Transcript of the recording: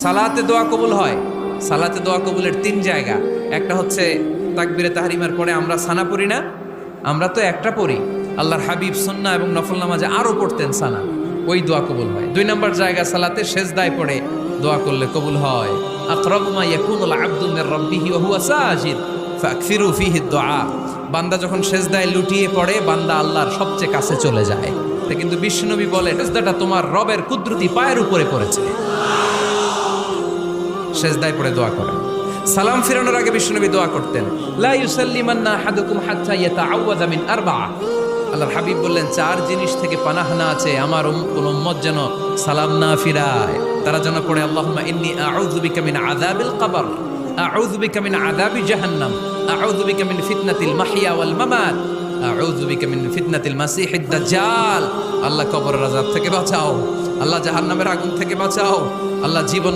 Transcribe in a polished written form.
সালাতে দোয়া কবুল হয়। সালাতে দোয়া কবুলের তিন জায়গা। একটা হচ্ছে তাকবীরে তাহরিমার পরে আমরা সানা পড়ি না, আমরা তো একটা পড়ি, আল্লাহর হাবিব সুন্নাহ এবং নফল নামাজে আরো পড়তেন সানা, ওই দোয়া কবুল হয়। দুই নম্বর জায়গা সালাতে সেজদায় পড়ে দোয়া করলে কবুল হয়। আকরাবু মা ইয়াকুনুল আবদু মির রাব্বিহি ওয়া হুয়া সাজিদ ফাকসিরু ফীহি দুআ। বান্দা যখন সেজদায় লুটিয়ে পড়ে বান্দা আল্লাহর সবচেয়ে কাছে চলে যায়। তা কিন্তু বিশ্বনবী বলে সেজদাটা তোমার রবের কুদরতি পায়ের উপরে পড়েছে। সেজদায় পড়ে দোয়া করেন। সালাম ফিরানোর আগে বিশ্বনবী দোয়া করতেন, লা ইউসাল্লিমান্না আহাদুকুম হাত্তা ইয়াতাআওয়াযা মিন আরবা'a। আল্লাহর হাবিব বললেন, চার জিনিস থেকে পানাহ না আছে আমার কোন উম্মত যেন সালাম না ফিরায়। তারা যেন পড়ে আল্লাহুম্মা ইন্নী আউযু বিকা মিন আযাবিল কবর, আউযু বিকা মিন আযাবি জাহান্নাম, আউযু বিকা মিন ফিতনাতিল মাহইয়া ওয়াল মামাত, আউযু বিকা মিন ফিতনাতিল মাসিহিদ দাজ্জাল। আল্লাহ কবরের আযাব থেকে বাঁচাও, আল্লাহ জাহান্নামের আগুন থেকে বাঁচাও, আল্লাহ জীবন